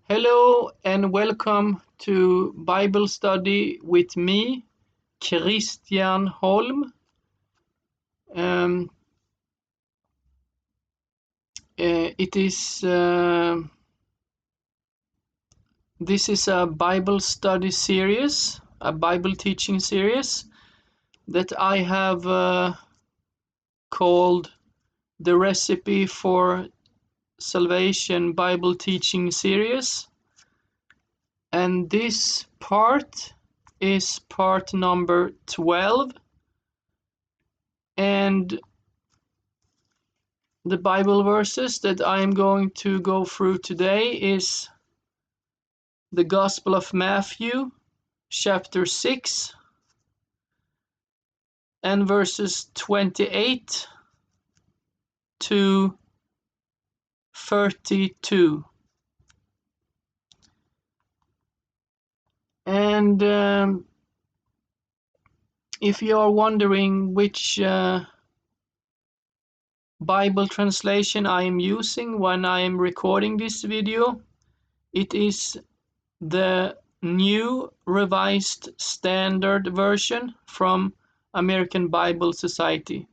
Hello and welcome to Bible study with me, Christian Holm. Um, it is This is a Bible study series, a Bible teaching series that I have called the Recipe for Salvation Bible Teaching Series, and this part is part number 12. And the Bible verses that I am going to go through today is the Gospel of Matthew, chapter 6, and verses 28 to 32. And if you are wondering which Bible translation I am using when I am recording this video, it is the New Revised Standard Version from American Bible Society.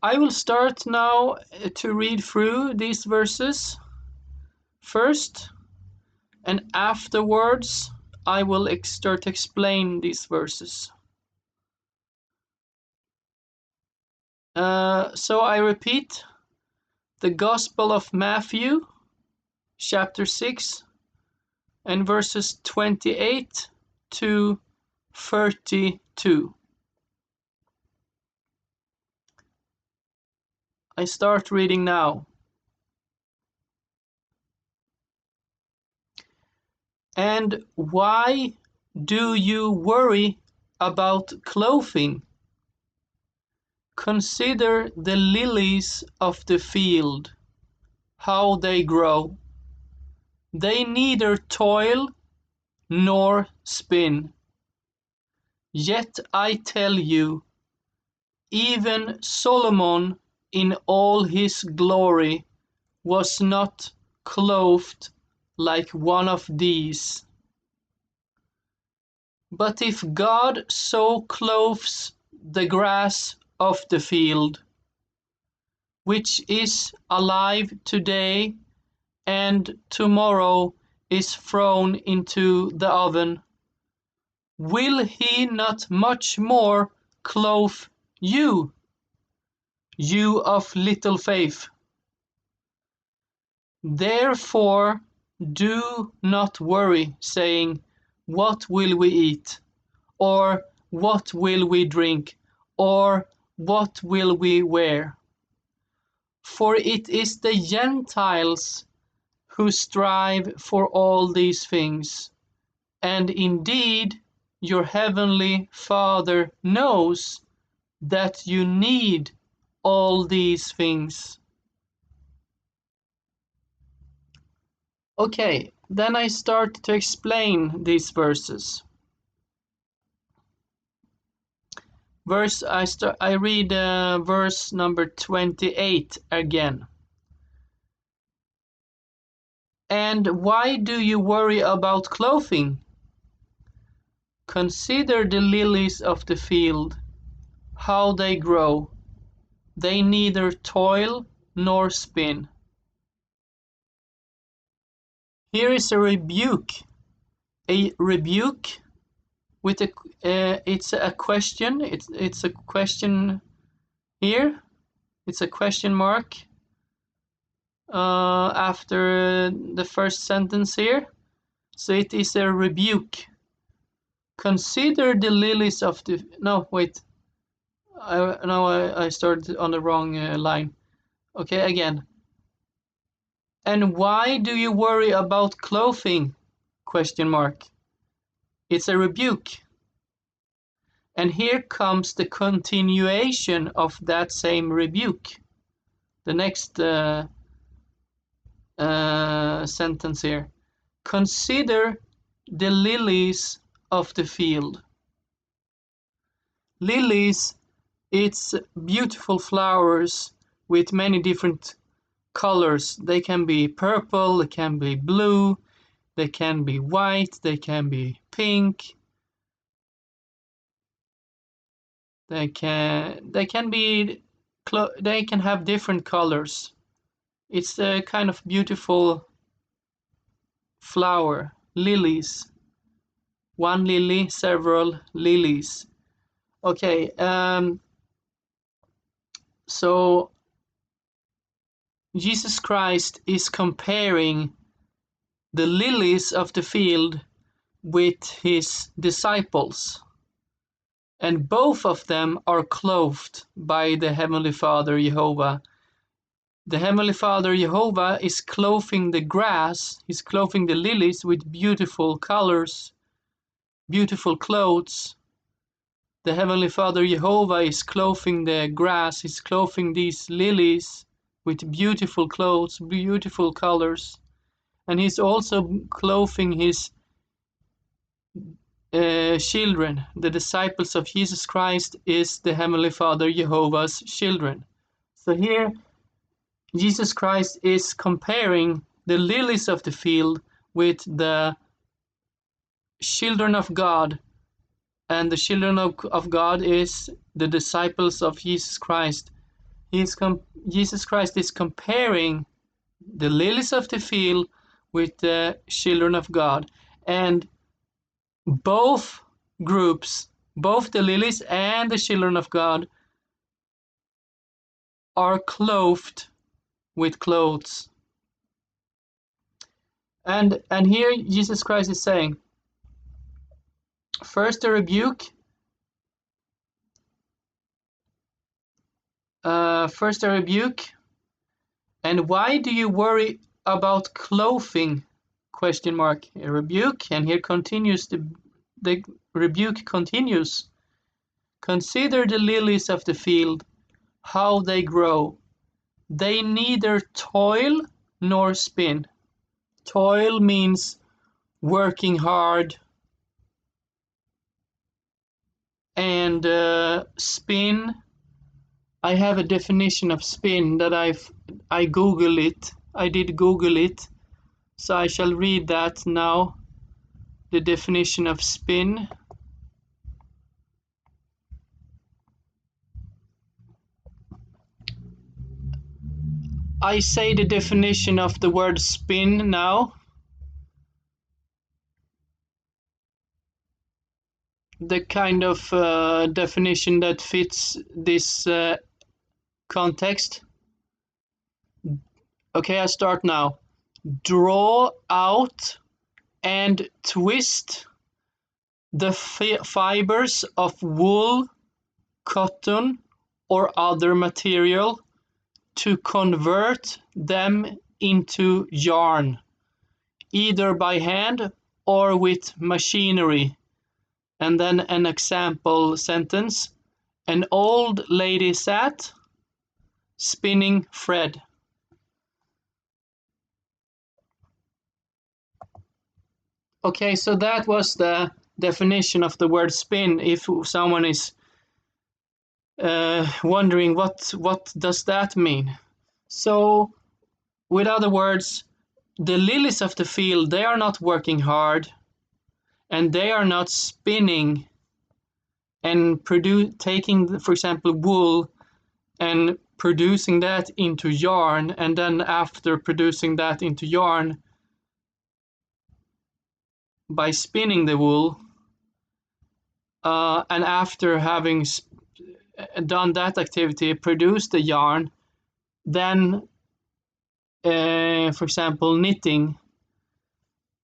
I will start now to read through these verses first, and afterwards I will start to explain these verses. So I repeat, the Gospel of Matthew, chapter 6, and verses 28 to 32. I start reading now. And why do you worry about clothing? Consider the lilies of the field, how they grow. They neither toil nor spin. Yet I tell you, even Solomon in all his glory was not clothed like one of these. But if God so clothes the grass of the field, which is alive today and tomorrow is thrown into the oven, will he not much more clothe you, you of little faith? Therefore do not worry, saying, what will we eat? Or what will we drink? Or what will we wear? For it is the Gentiles who strive for all these things, and indeed your heavenly Father knows that you need all these things. Okay, then I start to explain these verses. I read verse number 28 again. And why do you worry about clothing? Consider the lilies of the field, how they grow. They neither toil nor spin. Here is a rebuke. A rebuke with it's a question. It's a question here. It's a question mark after the first sentence here. So it is a rebuke. Consider the lilies of the... No, wait. I started on the wrong line. Okay, again. And why do you worry about clothing? Question mark. It's a rebuke. And here comes the continuation of that same rebuke. The next sentence here. Consider the lilies of the field. Lilies, it's beautiful flowers with many different colors. They can be purple, they can be blue, they can be white, they can be pink. They can have different colors. It's a kind of beautiful flower, lilies. One lily, several lilies. Okay, so Jesus Christ is comparing the lilies of the field with his disciples, and both of them are clothed by the Heavenly Father YeHoWaH. The Heavenly Father YeHoWaH is clothing the grass, he's clothing the lilies with beautiful colors, beautiful clothes. The Heavenly Father YeHoWaH is clothing the grass, he's clothing these lilies with beautiful clothes, beautiful colors. And he's also clothing his children. The disciples of Jesus Christ is the Heavenly Father YeHoWaH's children. So here Jesus Christ is comparing the lilies of the field with the children of God, and the children of God is the disciples of Jesus Christ. Jesus Christ is comparing the lilies of the field with the children of God, and both groups, both the lilies and the children of God, are clothed with clothes. And here Jesus Christ is saying, first a rebuke, and why do you worry about clothing? Question mark, a rebuke, and here continues the rebuke continues. Consider the lilies of the field, how they grow. They neither toil nor spin. Toil means working hard, and spin, I have a definition of spin that I Google it. I did Google it, so I shall read that now. The definition of spin. I say the definition of the word spin now. The kind of definition that fits this context. Okay, I start now. Draw out and twist the fibers of wool, cotton, or other material to convert them into yarn, either by hand or with machinery. And then an example sentence. An old lady sat, spinning thread. Okay, so that was the definition of the word spin. If someone is wondering what does that mean? So, with other words, the lilies of the field, they are not working hard, and they are not spinning and taking, for example, wool and producing that into yarn, and then after producing that into yarn, by spinning the wool, and after having done that activity, produce the yarn, then for example knitting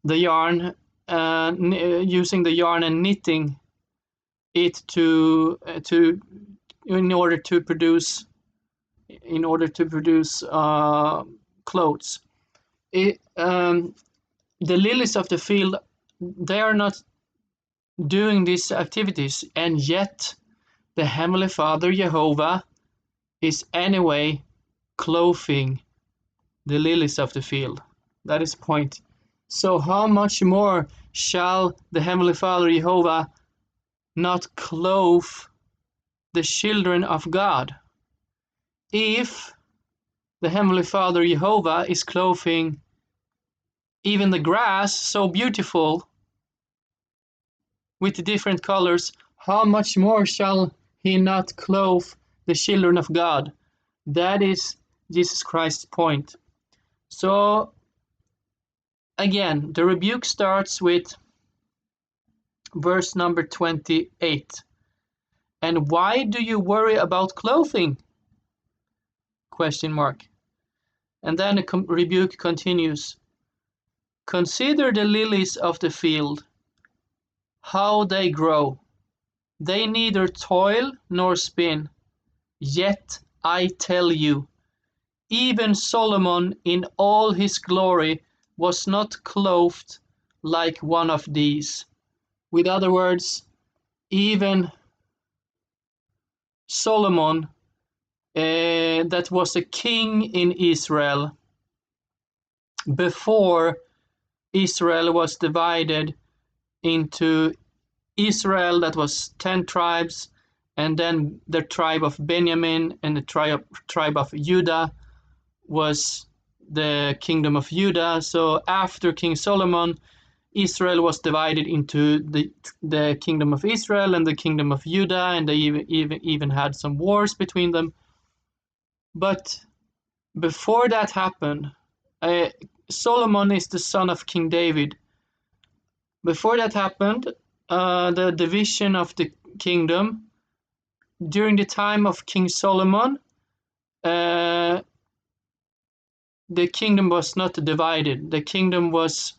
the yarn, using the yarn and knitting it in order to produce clothes. The lilies of the field, they are not doing these activities, and yet the Heavenly Father YeHoWaH is anyway clothing the lilies of the field. That is the point. So how much more shall the Heavenly Father YeHoWaH not clothe the children of God? If the Heavenly Father YeHoWaH is clothing even the grass so beautiful with different colors, how much more shall he not clothe the children of God? That is Jesus Christ's point. So again, the rebuke starts with verse number 28. And why do you worry about clothing? Question mark. And then the rebuke continues. Consider the lilies of the field, how they grow. They neither toil nor spin. Yet I tell you, even Solomon in all his glory was not clothed like one of these. With other words, even Solomon, that was a king in Israel, before Israel was divided into Israel, that was 10 tribes, and then the tribe of Benjamin and the tribe of Judah was the kingdom of Judah. So after King Solomon, Israel was divided into the kingdom of Israel and the kingdom of Judah, and they even had some wars between them. But before that happened, Solomon is the son of King David. Before that happened, the division of the kingdom, during the time of King Solomon, the kingdom was not divided. The kingdom was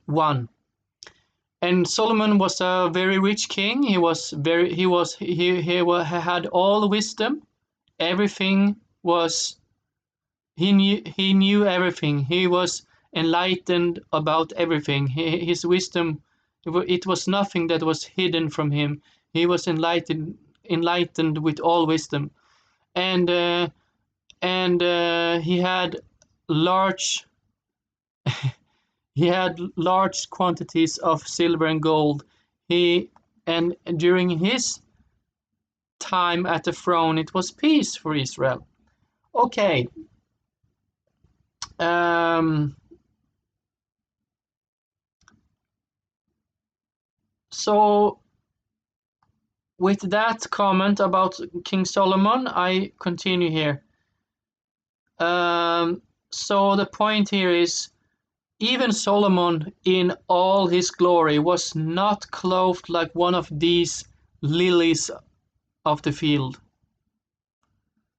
one. And Solomon was a very rich king. He had all wisdom. Everything was, he knew everything. He was enlightened about everything. His wisdom, it was nothing that was hidden from him. He was enlightened with all wisdom, and he had large quantities of silver and gold. And during his time at the throne, it was peace for Israel. Okay. So with that comment about King Solomon, I continue here. So the point here is, even Solomon in all his glory was not clothed like one of these lilies of the field.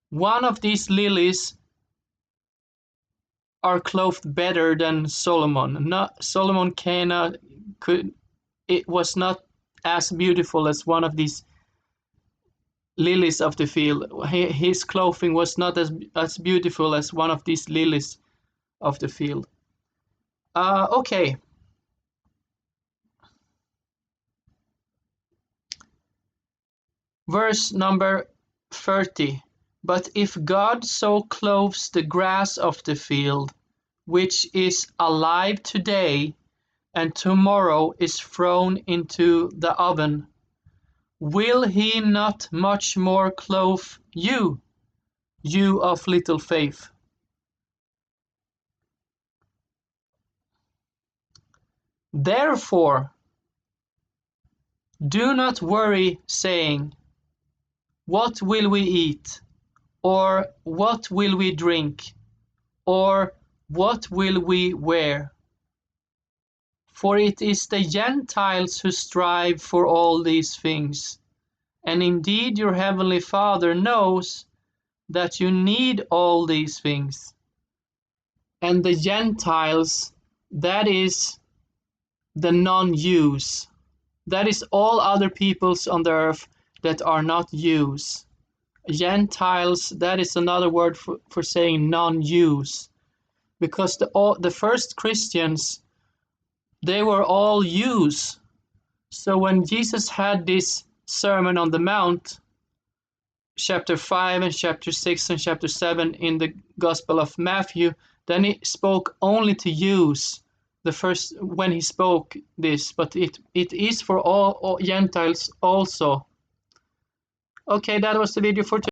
One of these lilies are clothed better than Solomon. Solomon it was not as beautiful as one of these lilies of the field. His clothing was not as beautiful as one of these lilies of the field. Okay. Verse number 30. But if God so clothes the grass of the field, which is alive today, and tomorrow is thrown into the oven, will he not much more clothe you, you of little faith? Therefore, do not worry, saying, what will we eat? Or what will we drink? Or what will we wear? For it is the Gentiles who strive for all these things. And indeed your heavenly Father knows that you need all these things. And the Gentiles, that is the non-Jews. That is all other peoples on the earth that are not Jews. Gentiles, that is another word for saying non-Jews. Because the first Christians, they were all Jews. So when Jesus had this Sermon on the Mount, chapter 5 and chapter 6 and chapter 7 in the Gospel of Matthew, then he spoke only to Jews the first when he spoke this, but it is for all Gentiles also. Okay, that was the video for today.